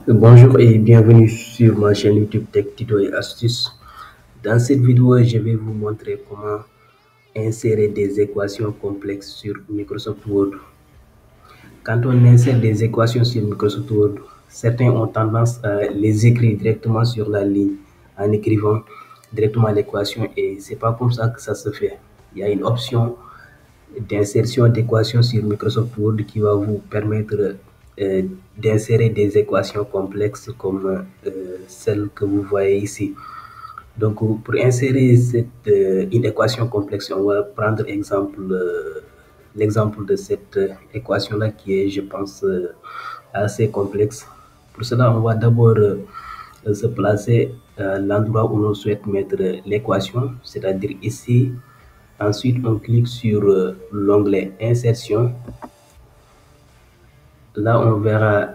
Bonjour et bienvenue sur ma chaîne YouTube Tech Tuto et Astuces. Dans cette vidéo, je vais vous montrer comment insérer des équations complexes sur Microsoft Word. Quand on insère des équations sur Microsoft Word, certains ont tendance à les écrire directement sur la ligne en écrivant directement l'équation et c'est pas comme ça que ça se fait. Il y a une option d'insertion d'équations sur Microsoft Word qui va vous permettre d'insérer des équations complexes comme celle que vous voyez ici. Donc, pour insérer une équation complexe, on va prendre l'exemple de cette équation-là qui est, je pense, assez complexe. Pour cela, on va d'abord se placer à l'endroit où on souhaite mettre l'équation, c'est-à-dire ici. Ensuite, on clique sur l'onglet Insertion. Là, on verra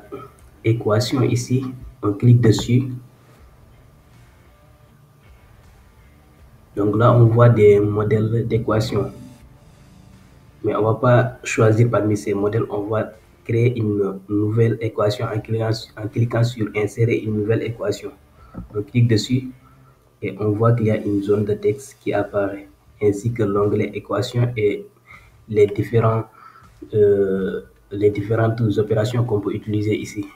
Équation ici. On clique dessus. Donc là, on voit des modèles d'équations. Mais on ne va pas choisir parmi ces modèles. On va créer une nouvelle équation en cliquant sur Insérer une nouvelle équation. On clique dessus et on voit qu'il y a une zone de texte qui apparaît, ainsi que l'onglet Équation et les les différentes opérations qu'on peut utiliser ici.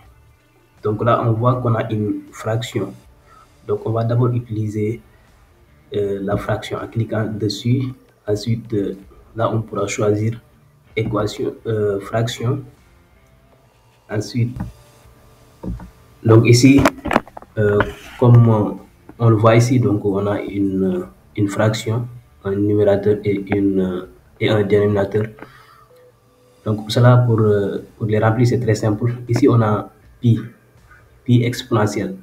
Donc là, on voit qu'on a une fraction. Donc on va d'abord utiliser la fraction en cliquant dessus. Ensuite, là, on pourra choisir équation, fraction. Ensuite, donc ici, comme on le voit ici, donc on a une fraction, un numérateur et un dénominateur. Donc pour cela, pour les remplir, c'est très simple. Ici, on a pi exponentielle.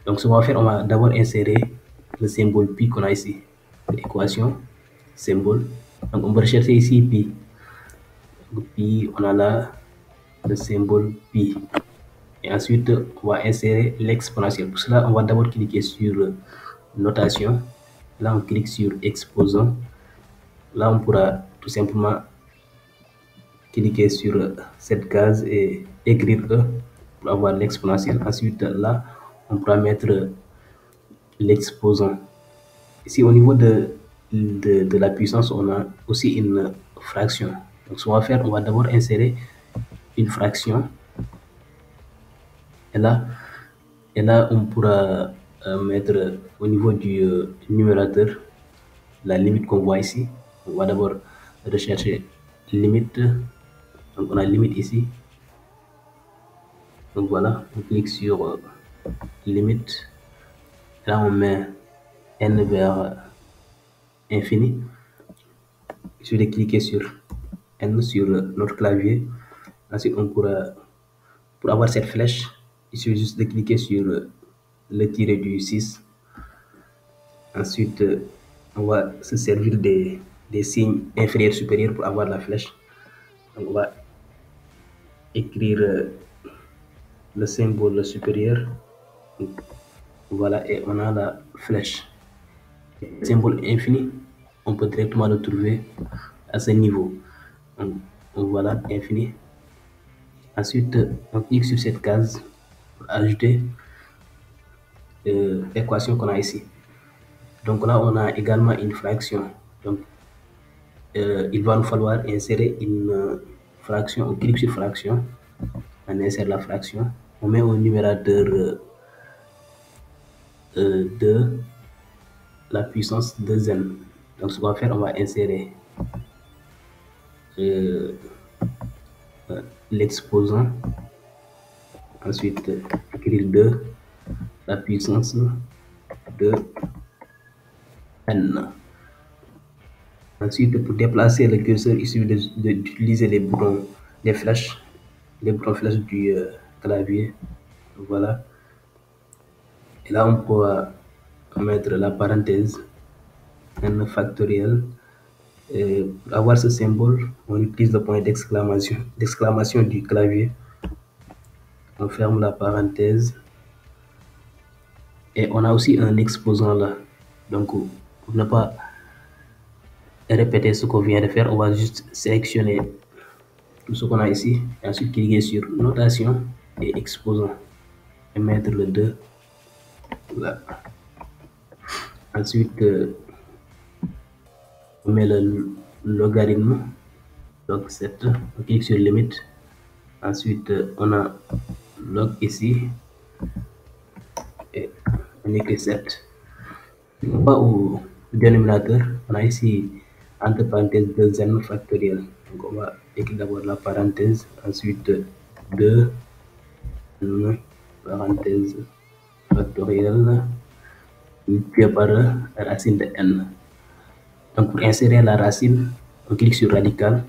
Donc ce qu'on va faire, on va d'abord insérer le symbole pi qu'on a ici. L'équation, symbole. Donc on va rechercher ici pi. Donc, pi, on a là le symbole pi. Et ensuite, on va insérer l'exponentielle. Pour cela, on va d'abord cliquer sur notation. Là, on clique sur exposant. Là, on pourra tout simplement cliquer sur cette case et écrire E pour avoir l'exponentielle. Ensuite, là, on pourra mettre l'exposant. Ici, au niveau de la puissance, on a aussi une fraction. Donc, ce qu'on va faire, on va d'abord insérer une fraction. Et là on pourra mettre au niveau du numérateur la limite qu'on voit ici. On va d'abord rechercher limite. Donc, on a limite ici. Donc voilà, on clique sur limite. Là, on met n vers infini. Il suffit de cliquer sur n sur notre clavier. Ensuite, on pourra, pour avoir cette flèche, il suffit juste de cliquer sur le tiret du 6. Ensuite, on va se servir des signes inférieurs supérieurs pour avoir la flèche. Donc, on va écrire le symbole supérieur. Voilà, et on a la flèche. Le symbole infini, on peut directement le trouver à ce niveau. Donc, voilà, infini. Ensuite, on clique sur cette case pour ajouter l'équation qu'on a ici. Donc là, on a également une fraction. Donc, il va nous falloir insérer une fraction. On clique sur fraction, on insère la fraction, on met au numérateur de la puissance de n. Donc ce qu'on va faire, on va insérer l'exposant, ensuite écrire 2 la puissance de n. Ensuite, pour déplacer le curseur, il suffit d'utiliser les boutons, les flèches du clavier. Voilà. Et là, on pourra mettre la parenthèse n factoriel. Et pour avoir ce symbole, on utilise le point d'exclamation du clavier. On ferme la parenthèse. Et on a aussi un exposant là. Donc, pour ne pas répéter ce qu'on vient de faire, on va juste sélectionner tout ce qu'on a ici et ensuite cliquer sur notation et exposant. et mettre le 2 là. Ensuite, on met le logarithme, donc 7, on clique sur limite. Ensuite, on a log ici et on écrit 7. On va au dénominateur, on a ici entre parenthèses 2n factoriel. Donc on va écrire d'abord la parenthèse, ensuite 2 parenthèse factorielle multiplié par racine de n. Donc pour insérer la racine, on clique sur radical,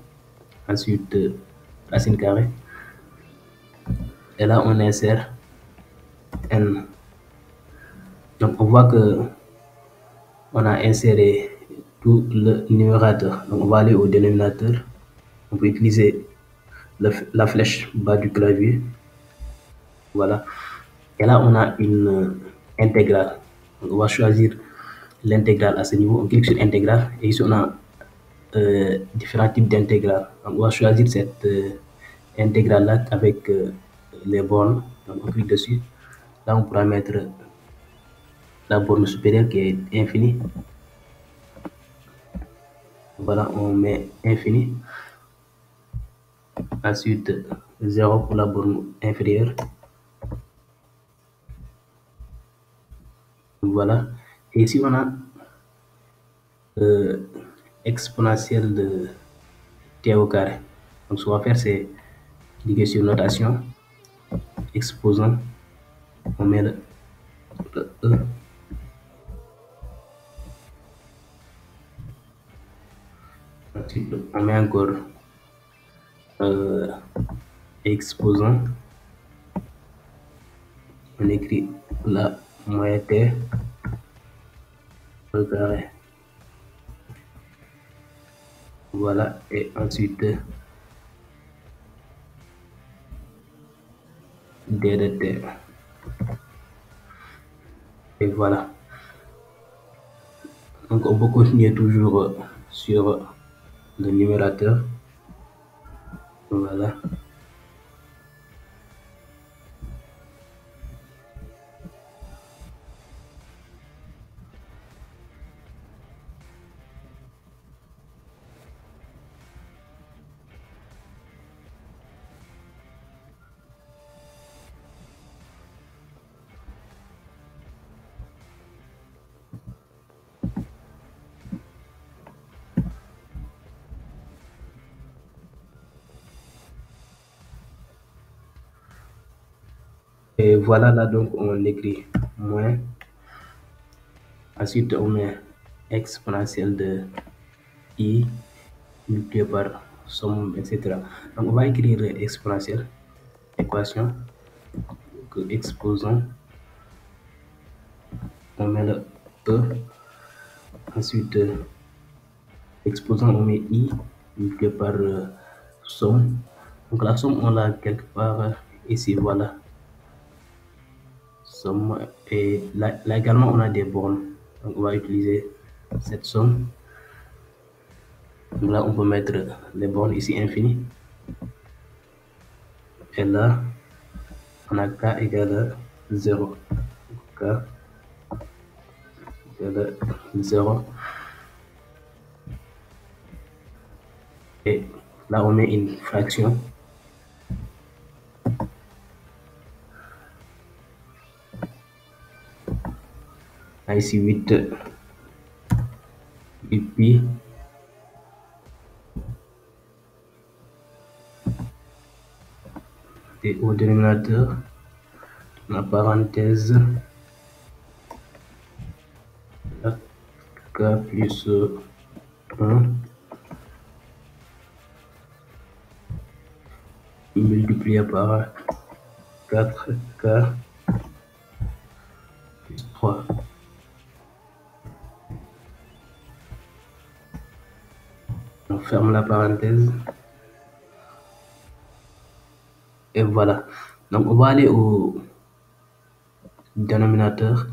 ensuite racine carrée, et là on insère n. Donc on voit que on a inséré tout le numérateur. Donc on va aller au dénominateur, on peut utiliser la flèche bas du clavier, voilà, et là on a une intégrale. Donc, on va choisir l'intégrale à ce niveau, on clique sur intégrale et ici on a différents types d'intégrales. On va choisir cette intégrale là avec les bornes, donc on clique dessus. Là on pourra mettre la borne supérieure qui est infinie, voilà, on met infini, ensuite 0 pour la borne inférieure, voilà, et ici on a exponentielle de t au carré. Donc ce qu'on va faire c'est cliquer sur notation, exposant, on met le E, ensuite on met encore exposant, on écrit la moitié au carré, voilà, et ensuite d de t, et voilà. Donc on peut continuer toujours sur le numérateur, voilà. Et voilà, là donc on écrit moins, ensuite on met exponentielle de i multiplié par somme, etc. Donc on va écrire exponentielle, équation, que exposant, on met le e, ensuite exposant on met i multiplié par somme. Donc la somme on l'a quelque part ici, voilà, somme, et là également on a des bornes, donc on va utiliser cette somme. Donc là on peut mettre les bornes ici infini, et là on a k égale 0, k égale 0, et là on met une fraction, là ici 8 pi, et au dénominateur la parenthèse là, k plus 1 multiplié par 4k plus 3. On ferme la parenthèse et voilà. Donc on va aller au dénominateur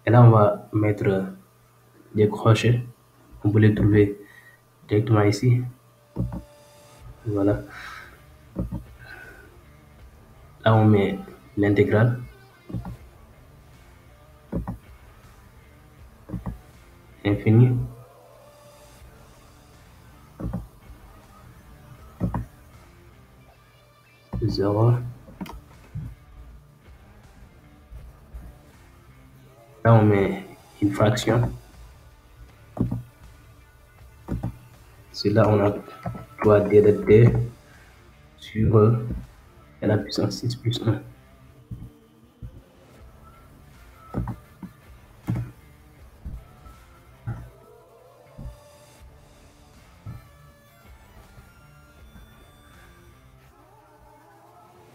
et là on va mettre des crochets, on peut les trouver directement ici, voilà. Là on met l'intégrale infini de 0. Là, on met une fraction. Cela, on a 3D de t sur à la puissance 6 plus 1.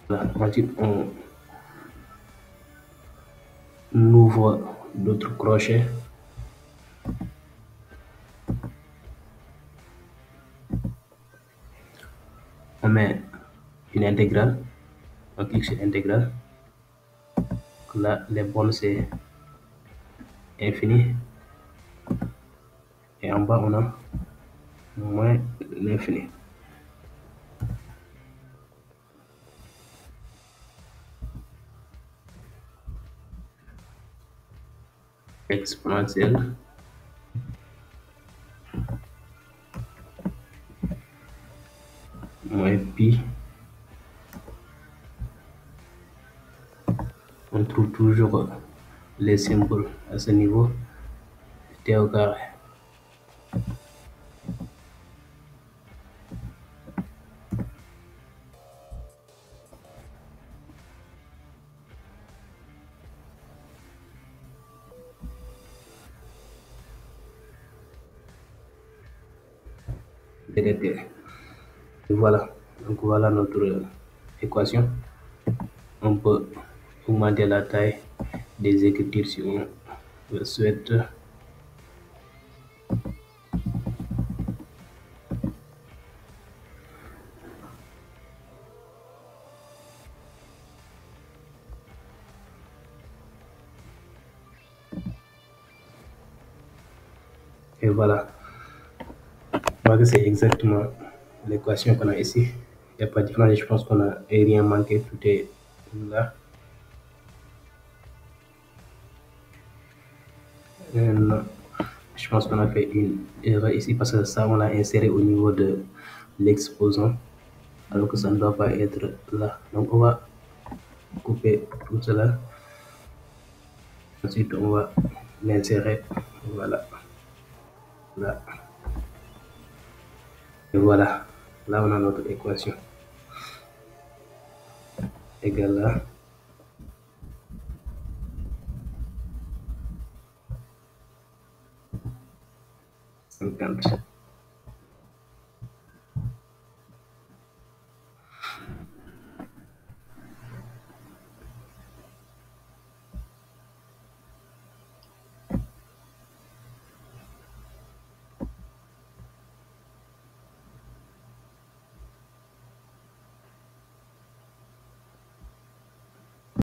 Voilà. Ensuite, on ouvre d'autres crochets. On met une intégrale. On clique sur intégrale. Là, les bornes, c'est infini. Et en bas, on a moins l'infini. Exponentielle. Moins pi. On trouve toujours les symboles à ce niveau. T au carré. DDT. Et voilà. Donc voilà notre équation. On peut augmenter la taille des écritures si on le souhaite. Et voilà. Voilà, c'est exactement l'équation qu'on a ici. Il n'y a pas de différence. Je pense qu'on n'a rien manqué. Tout est là. Non. Je pense qu'on a fait une erreur ici parce que ça, on l'a inséré au niveau de l'exposant. Alors que ça ne doit pas être là. Donc, on va couper tout cela. Ensuite, on va l'insérer. Voilà. Là. Et voilà. Là, on a notre équation. Égale là. 50.